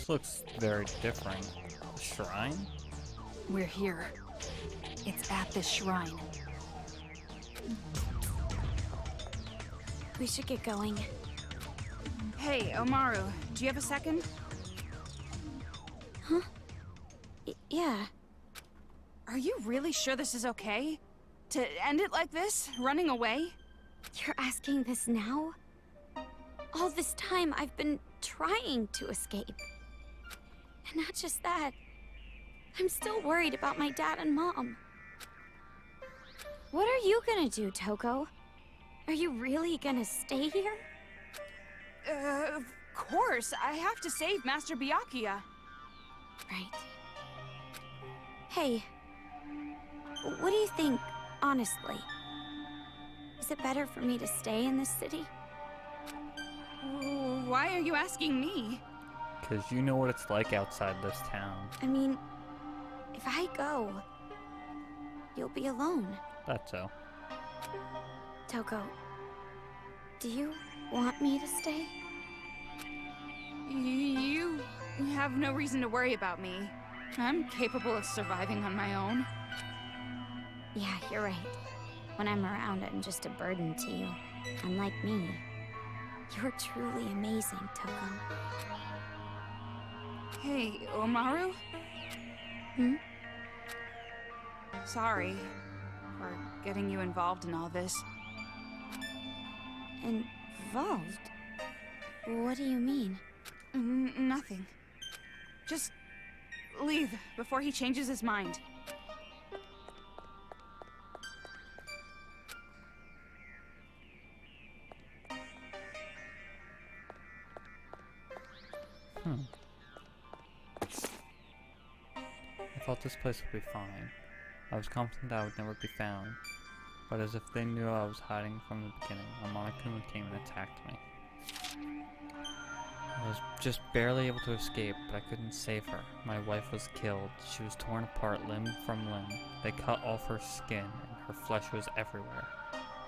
This looks very different. A shrine? We're here. It's at this shrine. We should get going. Hey, Omaru, do you have a second? Huh? Yeah. Are you really sure this is okay? To end it like this? Running away? You're asking this now? All this time I've been trying to escape. And not just that. I'm still worried about my dad and mom. What are you gonna do, Toko? Are you really gonna stay here? Of course. I have to save Master Byakuya. Right. Hey, what do you think, honestly? Is it better for me to stay in this city? Why are you asking me? Because you know what it's like outside this town. I mean, if I go, you'll be alone. That's so. Toko, do you want me to stay? You have no reason to worry about me. I'm capable of surviving on my own. Yeah, you're right. When I'm around, I'm just a burden to you. Unlike me. You're truly amazing, Toko. Hey, Omaru? Hmm? Sorry for getting you involved in all this. Involved? What do you mean? Nothing. Just leave before he changes his mind. I thought this place would be fine. I was confident I would never be found. But as if they knew I was hiding from the beginning, a Monokuma came and attacked me. I was just barely able to escape, but I couldn't save her. My wife was killed. She was torn apart limb from limb. They cut off her skin, and her flesh was everywhere.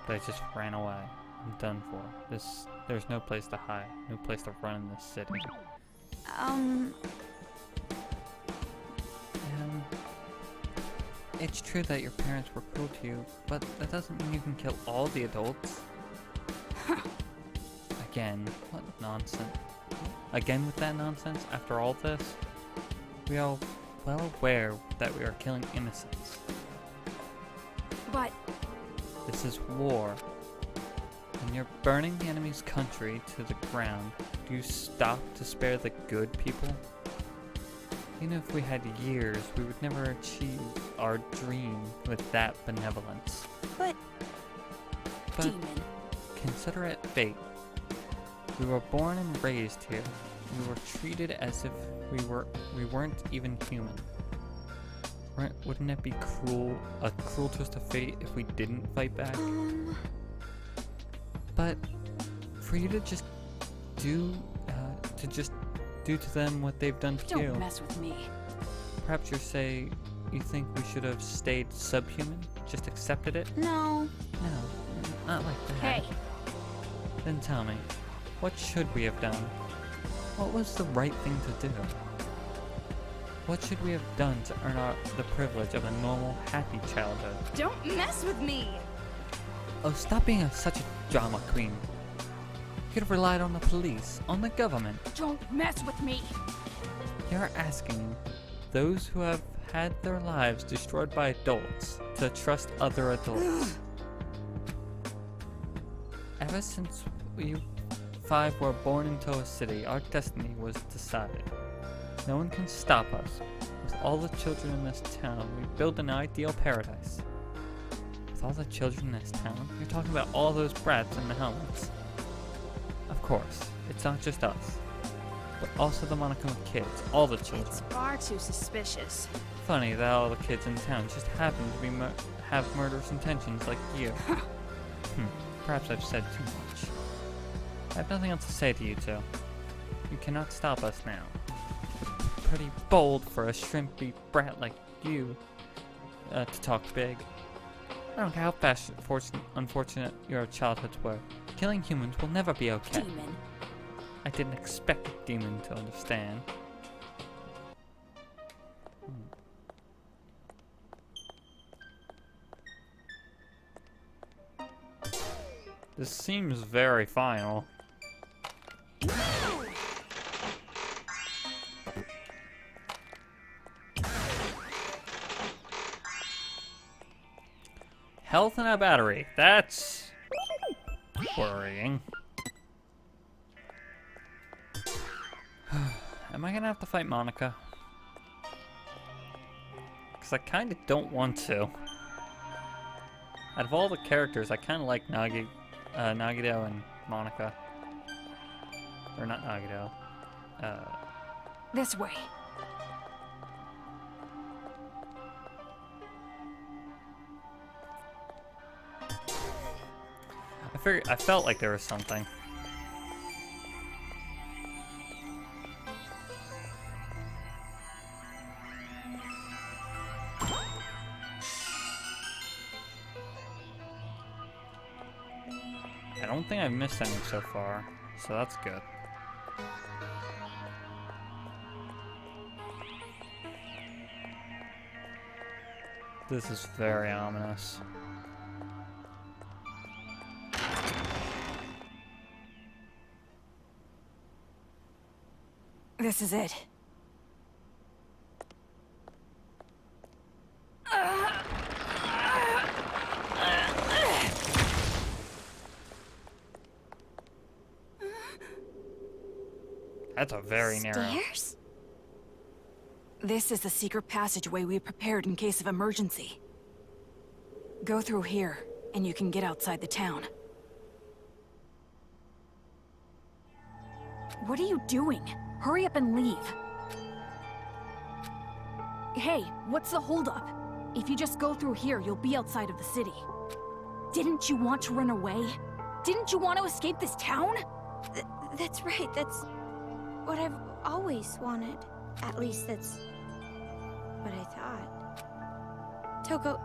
But I just ran away. I'm done for. There's no place to hide, no place to run in this city. It's true that your parents were cruel to you, but that doesn't mean you can kill all the adults. Again, what nonsense. Again with that nonsense, after all this? We are well aware that we are killing innocents. But This is war. When you're burning the enemy's country to the ground, do you stop to spare the good people? Even if we had years, we would never achieve our dream with that benevolence. But demon. Consider it fate. We were born and raised here. We were treated as if we weren't even human. Wouldn't it be a cruel twist of fate if we didn't fight back? But for you to just do to them what they've done to you. Don't mess with me. Perhaps you think we should have stayed subhuman? Just accepted it? no. No, not like that. Hey, Then tell me, what should we have done? What was the right thing to do? What should we have done to earn the privilege of a normal, happy childhood? don't mess with me. Oh, stop being such a drama queen. You could have relied on the police, on the government. Don't mess with me. You're asking those who have had their lives destroyed by adults to trust other adults. Ever since we 5 were born into a city, our destiny was decided. No one can stop us. With all the children in this town, we build an ideal paradise. With all the children in this town? You're talking about all those brats in the helmets. Of course, it's not just us, but also the Monokuma kids, all the children. It's far too suspicious. Funny that all the kids in town just happen to be have murderous intentions like you. Perhaps I've said too much. I have nothing else to say to you two. You cannot stop us now. Pretty bold for a shrimpy brat like you to talk big. I don't care how unfortunate your childhoods were. Killing humans will never be okay. Demon. I didn't expect a demon to understand. This seems very final. Health in a battery. That's worrying. Am I gonna have to fight Monica? Because I kind of don't want to. Out of all the characters, I kind of like Nagito and Monica. Or not Nagito. This way. I felt like there was something. I don't think I've missed any so far, so that's good. This is very ominous. This is it. That's a very narrow. Stairs? This is the secret passageway we prepared in case of emergency. Go through here, and you can get outside the town. What are you doing? Hurry up and leave. Hey, what's the holdup? If you just go through here, you'll be outside of the city. Didn't you want to run away? Didn't you want to escape this town? That's right, that's what I've always wanted. At least that's what I thought. Toko,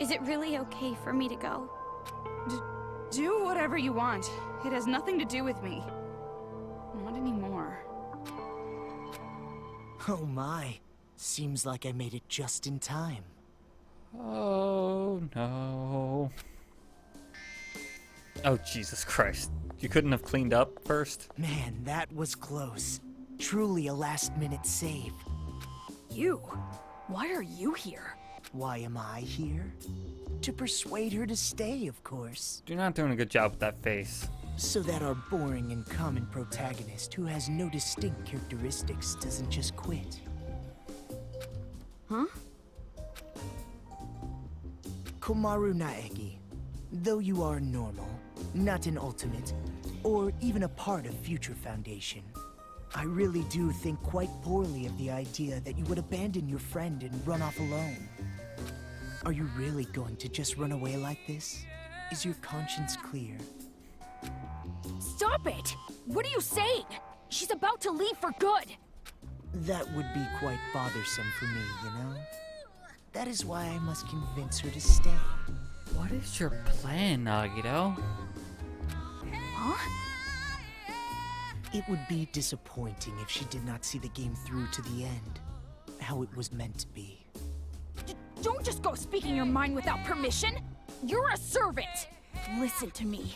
is it really okay for me to go? Do whatever you want. It has nothing to do with me. Not anymore. Oh my. Seems like I made it just in time. Oh no. Oh Jesus Christ. You couldn't have cleaned up first? Man, that was close. Truly a last-minute save. You? Why are you here? Why am I here? To persuade her to stay, of course. You're not doing a good job with that face. So that our boring and common protagonist, who has no distinct characteristics, doesn't just quit. Huh? Komaru Naegi, though you are normal, not an ultimate, or even a part of Future Foundation, I really do think quite poorly of the idea that you would abandon your friend and run off alone. Are you really going to just run away like this? Is your conscience clear? Stop it! What are you saying? She's about to leave for good! That would be quite bothersome for me, you know? That is why I must convince her to stay. What is your plan, Nagito? Huh? It would be disappointing if she did not see the game through to the end, how it was meant to be. Don't just go speaking your mind without permission! You're a servant! Listen to me.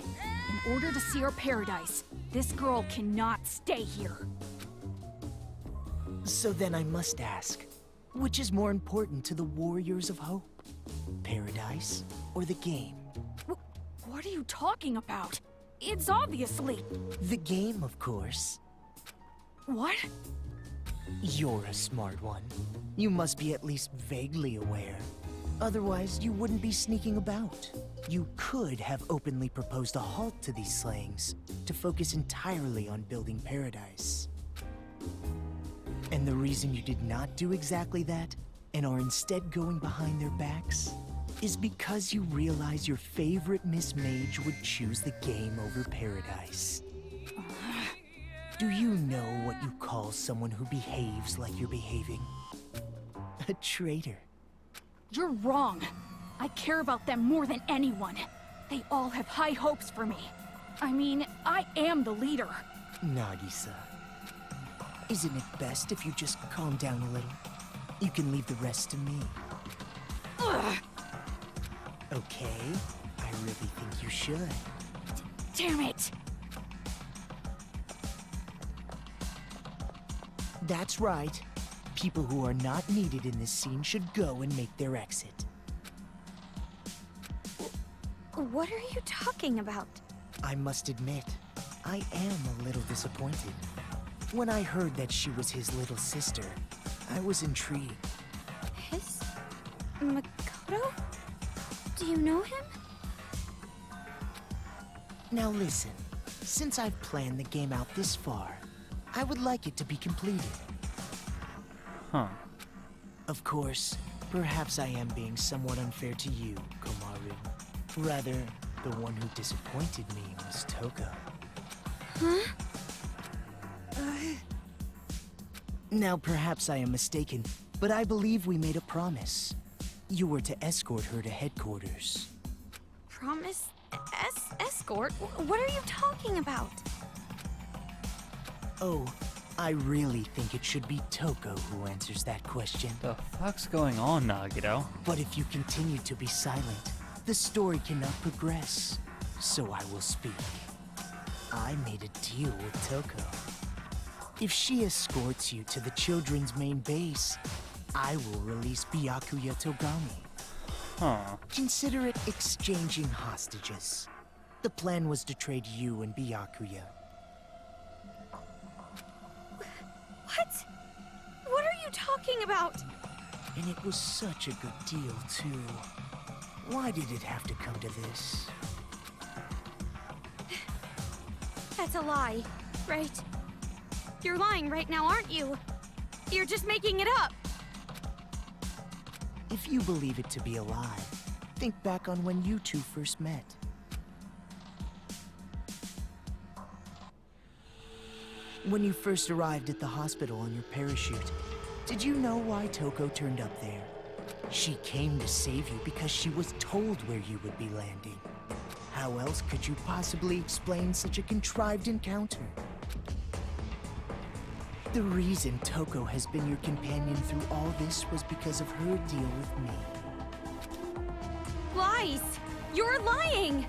In order to see our paradise, this girl cannot stay here. So then I must ask, which is more important to the Warriors of Hope? Paradise or the game? What are you talking about? It's obviously... The game, of course. What? You're a smart one. You must be at least vaguely aware. Otherwise, you wouldn't be sneaking about. You could have openly proposed a halt to these slayings, to focus entirely on building paradise. And the reason you did not do exactly that, and are instead going behind their backs, is because you realize your favorite Miss Mage would choose the game over paradise. Do you know what you call someone who behaves like you're behaving? A traitor. You're wrong. I care about them more than anyone. They all have high hopes for me. I mean, I am the leader. Nagisa, isn't it best if you just calm down a little? You can leave the rest to me. Ugh. Okay, I really think you should. Damn it! That's right. People who are not needed in this scene should go and make their exit. What are you talking about? I must admit, I am a little disappointed. When I heard that she was his little sister, I was intrigued. His? Makoto? Do you know him? Now listen, since I've planned the game out this far, I would like it to be completed. Huh. Of course, perhaps I am being somewhat unfair to you, Komaru. Rather, the one who disappointed me was Toko. Huh? Now perhaps I am mistaken, but I believe we made a promise. You were to escort her to headquarters. Promise? Escort? What are you talking about? Oh, I really think it should be Toko who answers that question. The fuck's going on, Nagito? But if you continue to be silent, the story cannot progress. So I will speak. I made a deal with Toko. If she escorts you to the children's main base, I will release Byakuya Togami. Huh. Consider it exchanging hostages. The plan was to trade you and Byakuya. What? What are you talking about? And it was such a good deal, too. Why did it have to come to this? That's a lie, right? You're lying right now, aren't you? You're just making it up. If you believe it to be a lie, think back on when you two first met. When you first arrived at the hospital on your parachute, did you know why Toko turned up there? She came to save you because she was told where you would be landing. How else could you possibly explain such a contrived encounter? The reason Toko has been your companion through all this was because of her deal with me. Lies! You're lying!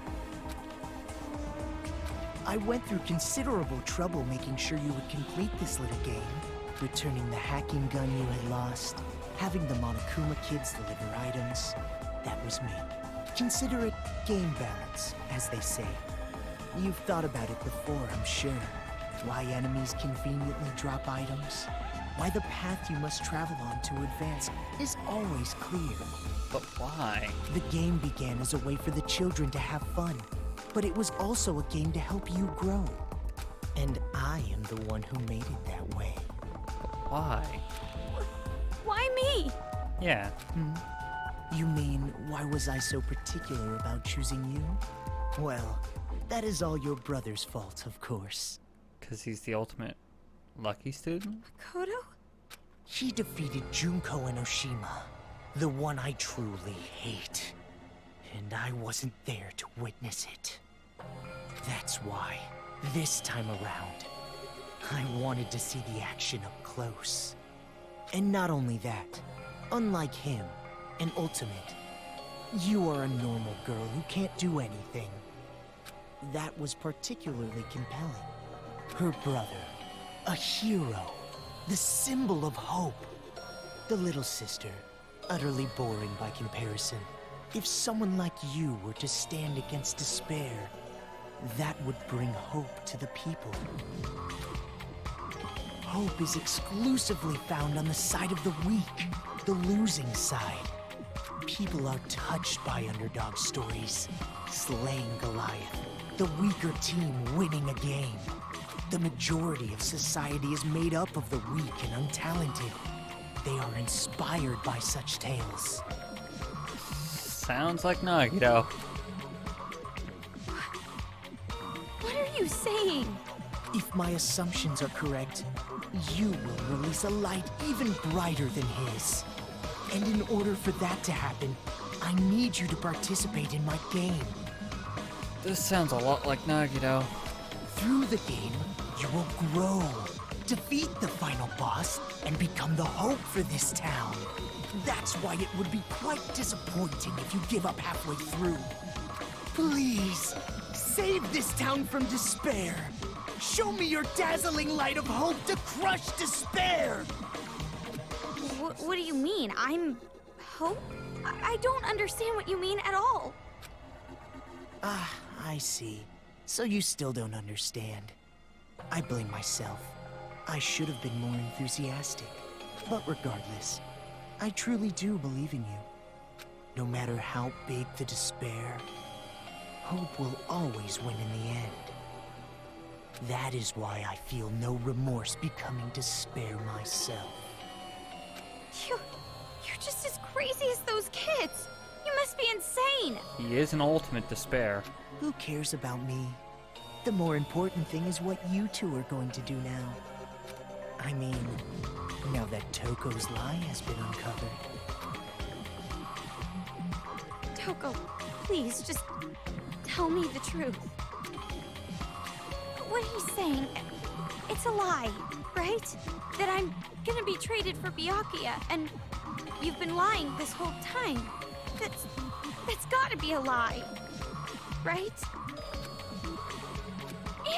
I went through considerable trouble making sure you would complete this little game. Returning the hacking gun you had lost, having the Monokuma kids deliver items. That was me. Consider it game balance, as they say. You've thought about it before, I'm sure. Why enemies conveniently drop items. Why the path you must travel on to advance is always clear. But why? The game began as a way for the children to have fun, but it was also a game to help you grow. And I am the one who made it that way. But why? Why me? Yeah. You mean, why was I so particular about choosing you? Well, that is all your brother's fault, of course. Because he's the ultimate lucky student? Makoto? He defeated Junko and Oshima, the one I truly hate. And I wasn't there to witness it. That's why, this time around, I wanted to see the action up close. And not only that, unlike him, an ultimate, you are a normal girl who can't do anything. That was particularly compelling. Her brother, a hero, the symbol of hope. The little sister, utterly boring by comparison. If someone like you were to stand against despair, that would bring hope to the people. Hope is exclusively found on the side of the weak, the losing side. People are touched by underdog stories, slaying Goliath, the weaker team winning a game. The majority of society is made up of the weak and untalented. They are inspired by such tales. Sounds like Nagito. What are you saying? If my assumptions are correct, you will release a light even brighter than his. And in order for that to happen, I need you to participate in my game. This sounds a lot like Nagito. Through the game, you will grow, defeat the final boss, and become the hope for this town. That's why it would be quite disappointing if you give up halfway through. Please, Save this town from despair! Show me your dazzling light of hope to crush despair! What do you mean? I'm... hope? I don't understand what you mean at all. Ah, I see. So you still don't understand. I blame myself. I should have been more enthusiastic. But regardless, I truly do believe in you. No matter how big the despair, hope will always win in the end. That is why I feel no remorse becoming despair myself. You're just as crazy as those kids. You must be insane. He is an ultimate despair. Who cares about me? The more important thing is what you two are going to do now. I mean, now that Toko's lie has been uncovered. Toko, please, just tell me the truth. What he's saying, it's a lie, right? That I'm gonna be traded for Byakuya, and you've been lying this whole time. That's gotta be a lie, right?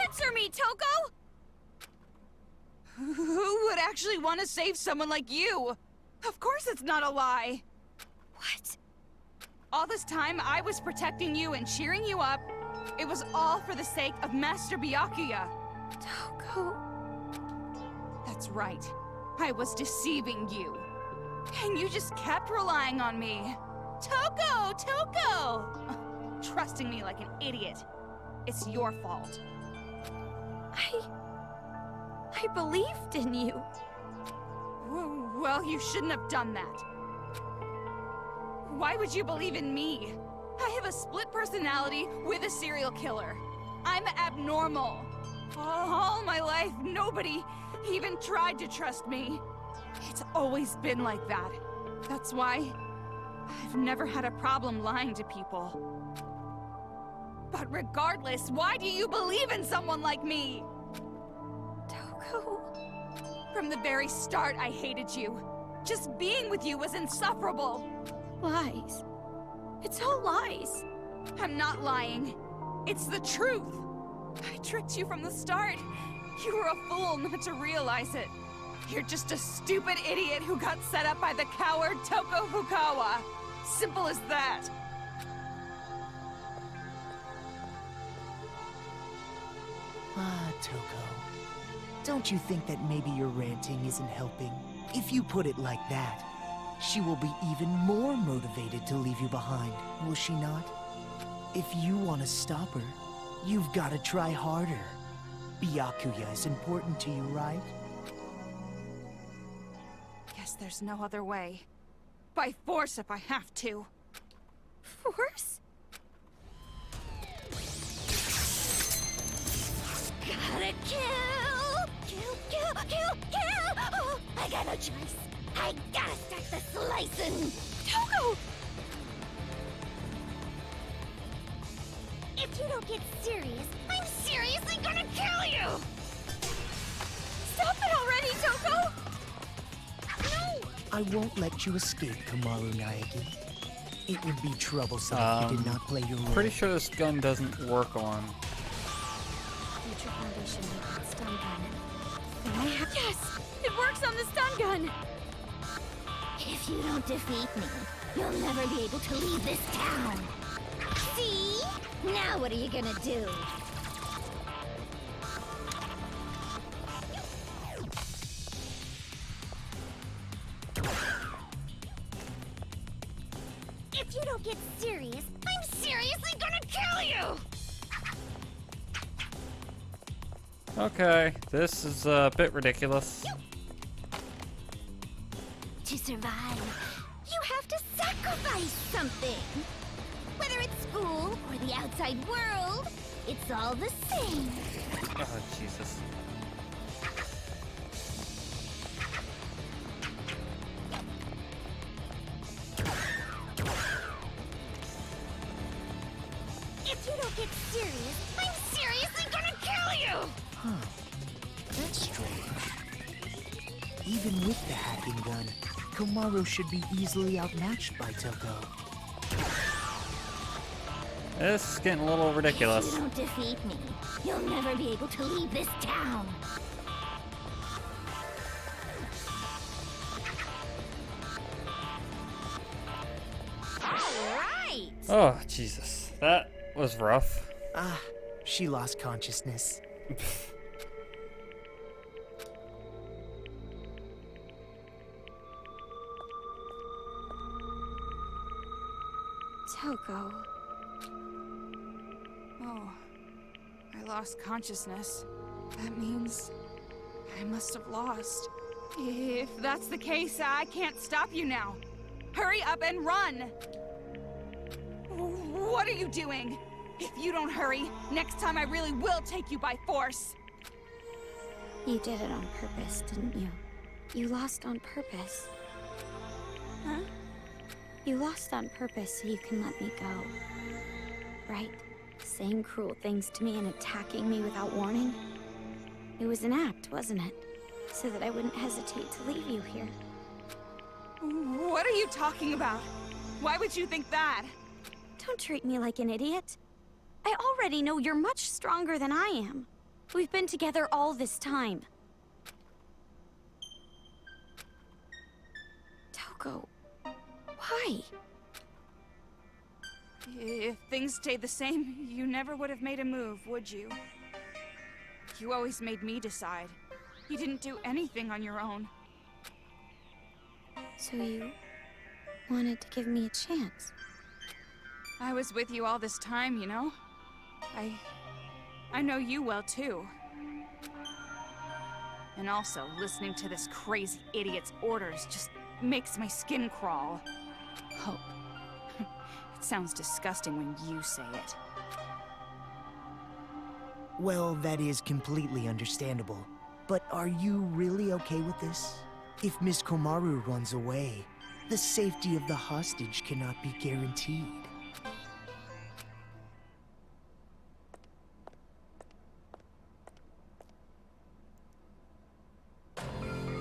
Answer me, Toko! Who would actually want to save someone like you? Of course it's not a lie. What? All this time I was protecting you and cheering you up. It was all for the sake of Master Byakuya. Toko... That's right. I was deceiving you. And you just kept relying on me. Toko! Toko! Trusting me like an idiot. It's your fault. I believed in you. Well, you shouldn't have done that. Why would you believe in me? I have a split personality with a serial killer. I'm abnormal. All my life, nobody even tried to trust me. It's always been like that. That's why I've never had a problem lying to people. But regardless, why do you believe in someone like me? Toko... From the very start, I hated you. Just being with you was insufferable. Lies. It's all lies. I'm not lying. It's the truth. I tricked you from the start. You were a fool not to realize it. You're just a stupid idiot who got set up by the coward Toko Fukawa. Simple as that. Ah, Toko. Don't you think that maybe your ranting isn't helping? If you put it like that, she will be even more motivated to leave you behind, will she not? If you want to stop her, you've got to try harder. Byakuya is important to you, right? Guess there's no other way. By force if I have to. Force? Gotta kill! Kill! Oh, I got no choice. I gotta start the slicing! Toko! If you don't get serious, I'm seriously gonna kill you! Stop it already, Toko! No! I won't let you escape, Kamaru Naegi. It would be troublesome if you did not play your role. Pretty sure this gun doesn't work on. Future Foundation with stun gun. Then I have... Yes! It works on the stun gun! If you don't defeat me, you'll never be able to leave this town. See? Now what are you gonna do? If you don't get serious, I'm seriously gonna kill you! Okay, this is a bit ridiculous. To survive, you have to sacrifice something. Whether it's school or the outside world, it's all the same. Oh, Jesus. If you don't get serious, I'm seriously gonna kill you! Huh. That's strange. Even with the hacking gun, Komaru should be easily outmatched by Toko. This is getting a little ridiculous. If you don't defeat me, you'll never be able to leave this town. All right. Oh, Jesus. That was rough. Ah, she lost consciousness. Toko. Oh, I lost consciousness. That means I must have lost. If that's the case, I can't stop you now. Hurry up and run! What are you doing? If you don't hurry, next time I really will take you by force. You did it on purpose, didn't you? You lost on purpose. Huh? You lost on purpose so you can let me go. Right? Saying cruel things to me and attacking me without warning. It was an act, wasn't it? So that I wouldn't hesitate to leave you here. What are you talking about? Why would you think that? Don't treat me like an idiot. I already know you're much stronger than I am. We've been together all this time. Toko, why? If things stayed the same, you never would have made a move, would you? You always made me decide. You didn't do anything on your own. So you wanted to give me a chance? I was with you all this time, you know? I know you well, too. And also, listening to this crazy idiot's orders just makes my skin crawl. Hope. It sounds disgusting when you say it. Well, that is completely understandable. But are you really okay with this? If Miss Komaru runs away, the safety of the hostage cannot be guaranteed.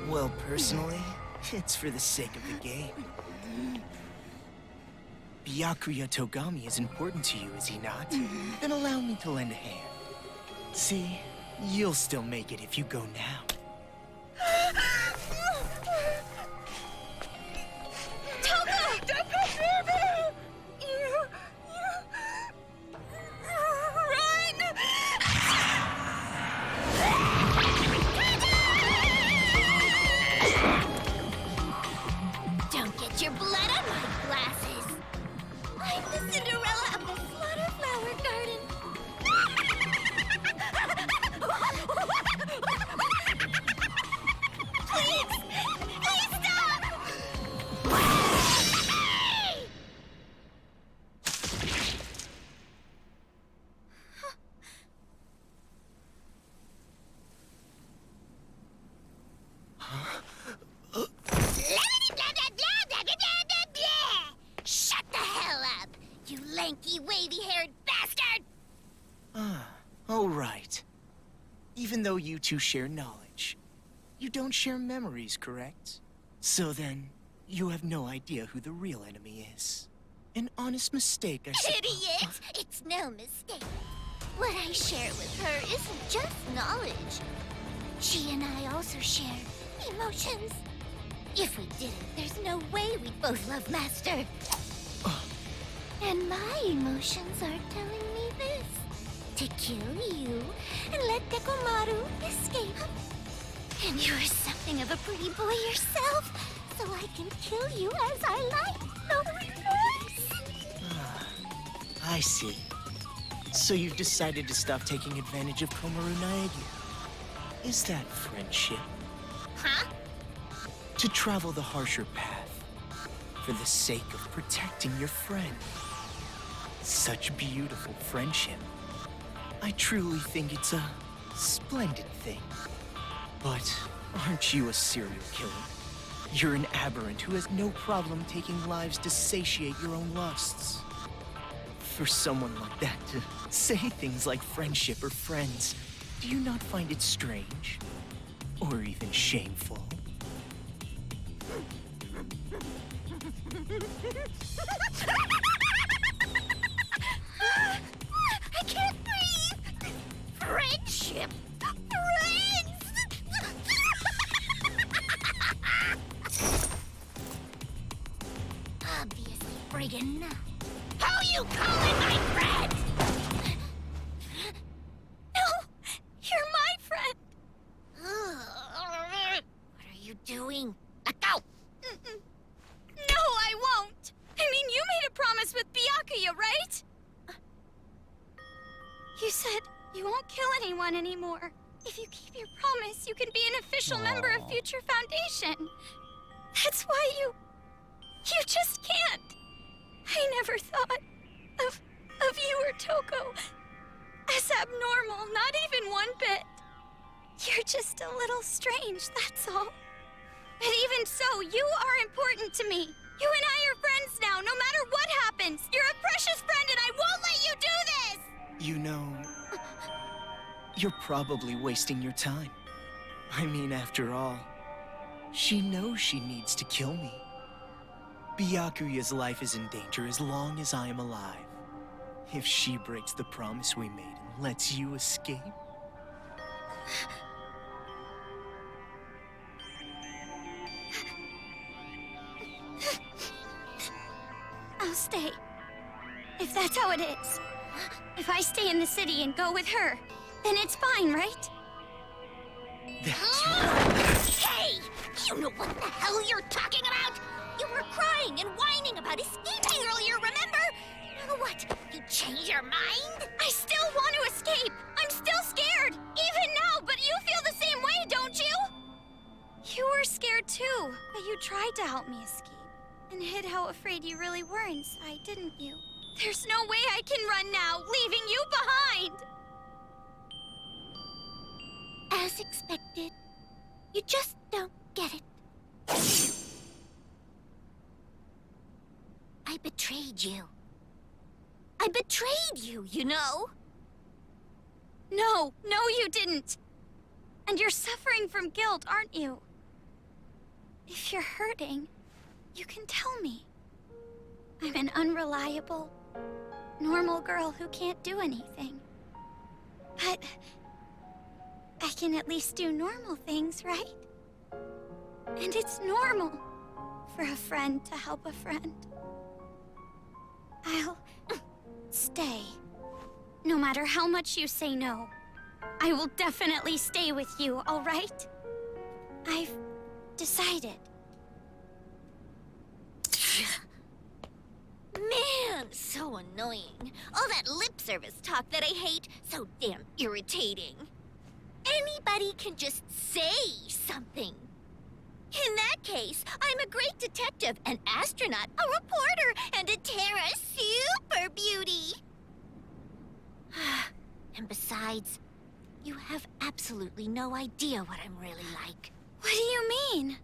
Well, personally, it's for the sake of the game. Byakuya Togami is important to you, is he not? Then allow me to lend a hand. See, you'll still make it if you go now. Toko! Don't go near me! You... Run! Don't get your blood on my glasses. I'm the Cinderella of the Slaughter Flower Garden. Please! Please stop! Shut the hell up, you lanky, wavy-haired bastard! All right. Even though you two share knowledge, you don't share memories, correct? So then, you have no idea who the real enemy is. An honest mistake, I suppose. Idiot! It's no mistake. What I share with her isn't just knowledge. She and I also share emotions. If we didn't, there's no way we'd both love Master. And my emotions are telling me this. To kill you and let Dekomaru escape. And you're something of a pretty boy yourself, so I can kill you as I like. No remorse. I see. So you've decided to stop taking advantage of Komaru Naegi. Is that friendship? Huh? To travel the harsher path, for the sake of protecting your friend. Such beautiful friendship. I truly think it's a splendid thing. But aren't you a serial killer? You're an aberrant who has no problem taking lives to satiate your own lusts. For someone like that to say things like friendship or friends, do you not find it strange? Or even shameful? big enough. How you calling my friend? No! You're my friend! What are you doing? Let go! No, I won't! I mean, you made a promise with Byakuya, right? You said you won't kill anyone anymore. If you keep your promise, you can be an official member of Future Foundation. That's why you just can't. I never thought of you or Toko as abnormal, not even one bit. You're just a little strange, that's all. But even so, you are important to me. You and I are friends now, no matter what happens. You're a precious friend and I won't let you do this! You know, you're probably wasting your time. I mean, after all, she knows she needs to kill me. Byakuya's life is in danger as long as I am alive. If she breaks the promise we made and lets you escape... I'll stay. If that's how it is. If I stay in the city and go with her, then it's fine, right? That's right. Hey! You know what the hell you're talking about? You were crying and whining about escaping earlier, remember? Now what? You change your mind? I still want to escape! I'm still scared! Even now, but you feel the same way, don't you? You were scared too, but you tried to help me escape. And hid how afraid you really were inside, didn't you? There's no way I can run now, leaving you behind! As expected. You just don't get it. I betrayed you. I betrayed you, you know? No, you didn't! And you're suffering from guilt, aren't you? If you're hurting, you can tell me. I'm an unreliable, normal girl who can't do anything. But I can at least do normal things, right? And it's normal for a friend to help a friend. I'll stay. No matter how much you say no, I will definitely stay with you, all right? I've decided. Man, so annoying. All that lip service talk that I hate, so damn irritating. Anybody can just say something. In that case, I'm a great detective, an astronaut, a reporter, and a Terra super beauty. And besides, you have absolutely no idea what I'm really like. What do you mean?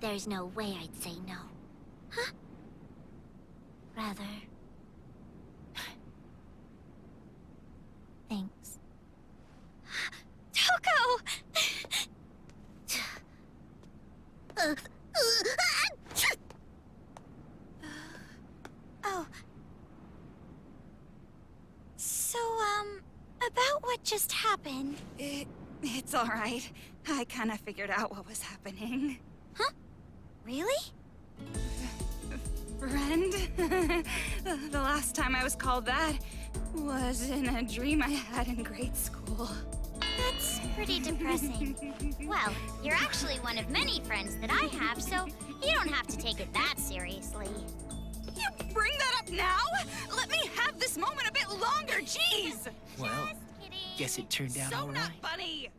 There's no way I'd say no. Huh? Rather... Thanks. Toko! Oh. So, about what just happened. It's all right. I kind of figured out what was happening. Huh? Really? Friend? The last time I was called that was in a dream I had in grade school. That's pretty depressing. Well, you're actually one of many friends that I have, so you don't have to take it that seriously. You bring that up now? Let me have this moment a bit longer, jeez! Well, guess it turned out So all right. not funny!